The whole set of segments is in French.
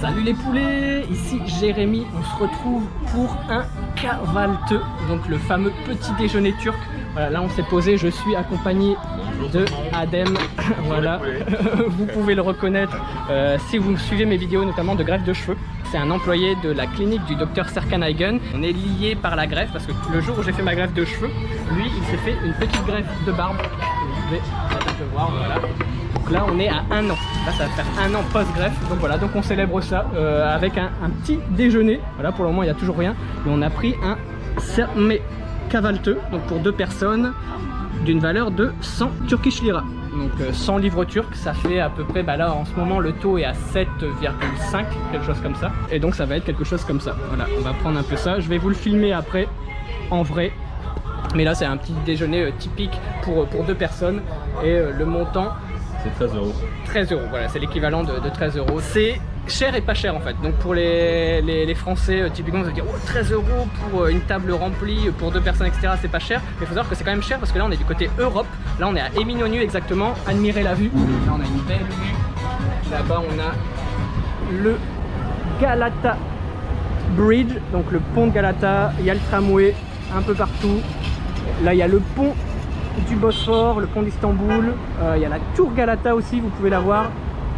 Salut les poulets, ici Jérémy, on se retrouve pour un kahvaltı, donc le fameux petit déjeuner turc. Voilà, là on s'est posé, je suis accompagné de Adem, voilà, vous pouvez le reconnaître si vous suivez mes vidéos notamment de greffe de cheveux. C'est un employé de la clinique du docteur Serkan Aygün. On est lié par la greffe parce que le jour où j'ai fait ma greffe de cheveux, lui il s'est fait une petite greffe de barbe. Vous pouvez voir, voilà. Donc là on est à 1 an, là ça va faire 1 an post-greffe, donc voilà, donc on célèbre ça avec un petit déjeuner. Voilà, pour le moment il n'y a toujours rien, mais on a pris un serme kahvaltı, donc pour 2 personnes, d'une valeur de 100 Turkish lira. Donc 100 livres turcs, ça fait à peu près, bah là en ce moment le taux est à 7,5, quelque chose comme ça. Et donc ça va être quelque chose comme ça. Voilà, on va prendre un peu ça, je vais vous le filmer après en vrai. Mais là c'est un petit déjeuner typique pour 2 personnes et le montant... C'est 13 €. 13 €, voilà, c'est l'équivalent de 13 €. C'est cher et pas cher en fait. Donc pour les Français, typiquement, vous allez dire oh, 13 € pour une table remplie, pour 2 personnes, etc. C'est pas cher. Mais il faut savoir que c'est quand même cher parce que là on est du côté Europe. Là on est à Eminönü exactement. Admirez la vue. Là on a une belle vue. Là-bas on a le Galata Bridge, donc le pont de Galata. Il y a le tramway un peu partout. Là il y a le pont du Bosphore, le pont d'Istanbul, il y a la tour Galata aussi, vous pouvez la voir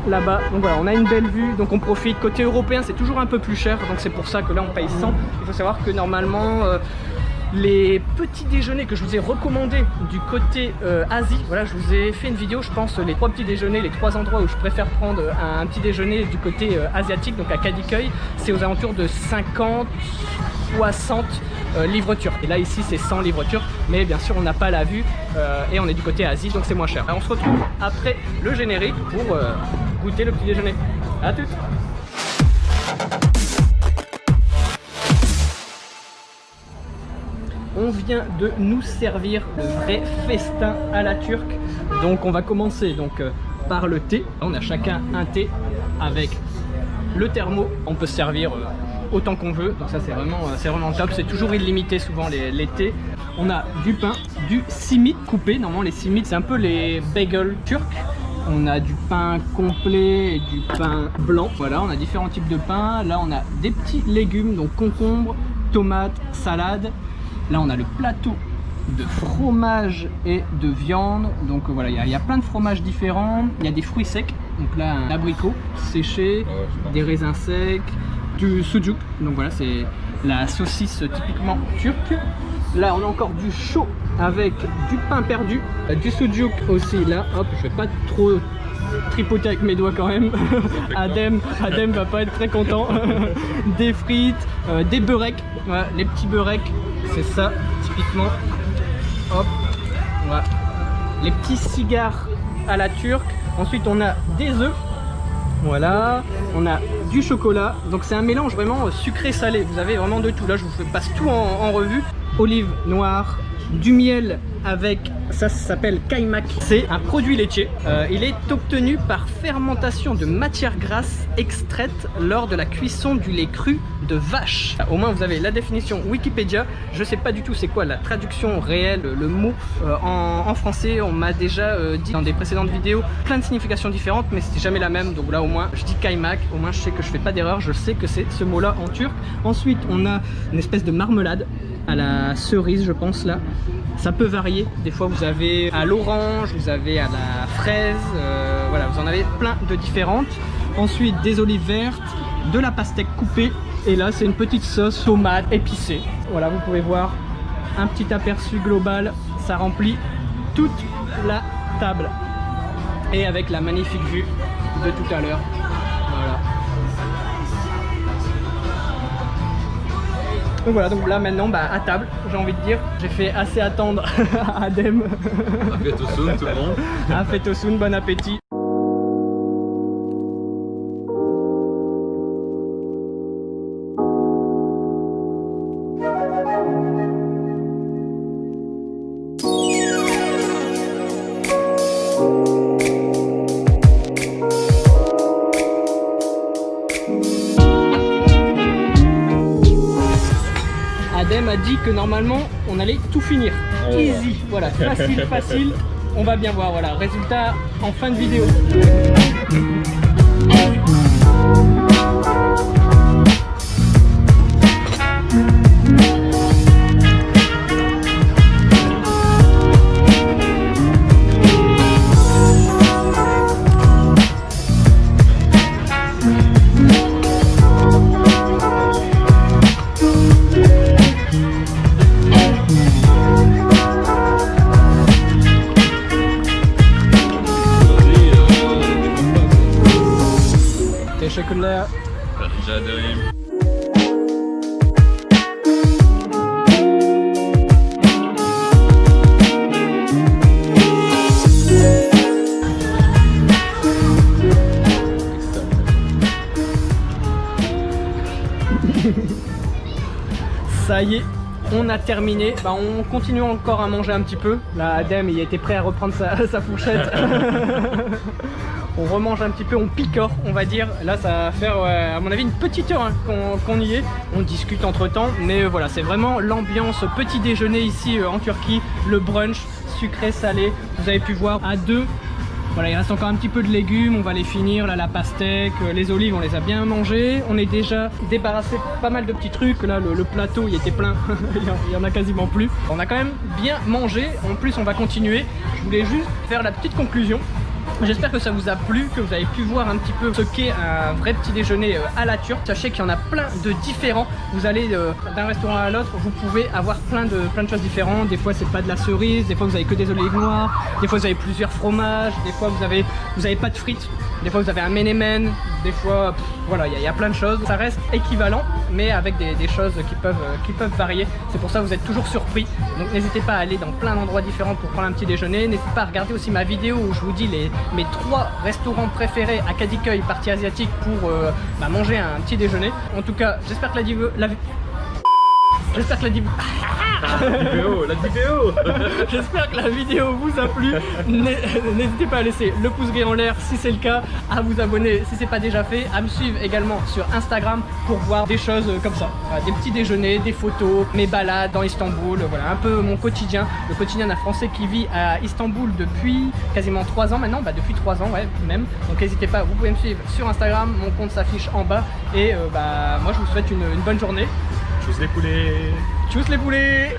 là-bas. Donc voilà, on a une belle vue, donc on profite. Côté européen c'est toujours un peu plus cher, donc c'est pour ça que là on paye 100. Il faut savoir que normalement les petits déjeuners que je vous ai recommandés du côté Asie, voilà, je vous ai fait une vidéo, je pense, les 3 petits déjeuners, les 3 endroits où je préfère prendre un petit déjeuner du côté asiatique, donc à Kadıköy, c'est aux alentours de 50, 60 livres turcs. Et là ici c'est 100 livres turcs, mais bien sûr on n'a pas la vue et on est du côté Asie, donc c'est moins cher. Alors, on se retrouve après le générique pour goûter le petit déjeuner. À tout. On vient de nous servir le vrai festin à la turque. Donc on va commencer donc par le thé. On a chacun un thé avec le thermo. On peut se servir autant qu'on veut, donc ça c'est vraiment top. C'est toujours illimité souvent les thés. On a du pain, du simit coupé. Normalement les simits c'est un peu les bagels turcs. On a du pain complet et du pain blanc. Voilà, on a différents types de pain. Là on a des petits légumes, donc concombres, tomates, salade. Là on a le plateau de fromage et de viande. Donc voilà, il y a plein de fromages différents. Il y a des fruits secs, donc là un abricot séché, des raisins secs, du sucuk, donc voilà c'est la saucisse typiquement turque. Là on a encore du chaud avec du pain perdu, du sucuk aussi. Là hop, je vais pas trop tripoter avec mes doigts quand même. Adem va pas être très content. Des frites, des beureks, voilà, les petits beureks, c'est ça typiquement. Hop, voilà, les petits cigares à la turque. Ensuite on a des œufs. Voilà, on a du chocolat, donc c'est un mélange vraiment sucré-salé, vous avez vraiment de tout. Là je vous passe tout en revue. Olive noire, du miel avec, ça s'appelle kaymak, c'est un produit laitier. Il est obtenu par fermentation de matière grasse extraite lors de la cuisson du lait cru de vache. Au moins vous avez la définition Wikipédia. Je sais pas du tout c'est quoi la traduction réelle, le mot en français. On m'a déjà dit dans des précédentes vidéos plein de significations différentes, mais c'était jamais la même. Donc là au moins je dis kaymak, au moins je sais que je fais pas d'erreur, je sais que c'est ce mot là en turc. Ensuite on a une espèce de marmelade à la cerise, je pense. Là ça peut varier, des fois vous avez à l'orange, vous avez à la fraise, voilà, vous en avez plein de différentes. Ensuite des olives vertes, de la pastèque coupée, et là c'est une petite sauce tomate épicée. Voilà, vous pouvez voir un petit aperçu global, ça remplit toute la table et avec la magnifique vue de tout à l'heure. Voilà. Donc voilà, donc là maintenant à table, j'ai envie de dire, j'ai fait assez attendre Adem. Afetosun tout le monde. Afetosun, bon appétit. Adem a dit que normalement on allait tout finir. Easy, voilà, facile, on va bien voir, voilà, résultat en fin de vidéo. teşekkürler. Rica ederim. Ça y est, on a terminé. Bah, on continue encore à manger un petit peu. Là, Adem, il était prêt à reprendre sa fourchette. On remange un petit peu, on picore, on va dire. Là, ça va faire, à mon avis, une petite heure hein, qu'on y est. On discute entre temps, mais voilà, c'est vraiment l'ambiance petit déjeuner ici en Turquie. Le brunch, sucré, salé. Vous avez pu voir à deux. Voilà, il reste encore un petit peu de légumes, on va les finir, là la pastèque, les olives on les a bien mangées, on est déjà débarrassé pas mal de petits trucs, là le plateau il était plein, il y en a quasiment plus. On a quand même bien mangé, en plus on va continuer, je voulais juste faire la petite conclusion. J'espère que ça vous a plu, que vous avez pu voir un petit peu ce qu'est un vrai petit déjeuner à la turque. Sachez qu'il y en a plein de différents. Vous allez d'un restaurant à l'autre, vous pouvez avoir plein de choses différentes. Des fois c'est pas de la cerise, des fois vous avez que des olives noires, des fois vous avez plusieurs fromages, des fois vous avez pas de frites, des fois vous avez un menemen, des fois voilà, il y a plein de choses. Ça reste équivalent, mais avec des choses qui peuvent varier. C'est pour ça que vous êtes toujours surpris. Donc n'hésitez pas à aller dans plein d'endroits différents pour prendre un petit déjeuner. N'hésitez pas à regarder aussi ma vidéo où je vous dis mes 3 restaurants préférés à Kadıköy, partie asiatique, pour manger un petit déjeuner. En tout cas, j'espère que la vidéo... J'espère que la vidéo vous a plu. N'hésitez pas à laisser le pouce bleu en l'air si c'est le cas, à vous abonner si c'est pas déjà fait, à me suivre également sur Instagram pour voir des choses comme ça, des petits déjeuners, des photos, mes balades dans Istanbul, voilà un peu mon quotidien, le quotidien d'un Français qui vit à Istanbul depuis quasiment 3 ans maintenant, depuis 3 ans ouais même. Donc n'hésitez pas, vous pouvez me suivre sur Instagram, mon compte s'affiche en bas et moi je vous souhaite une bonne journée. Tchuss les poulets. Tchuss les poulets.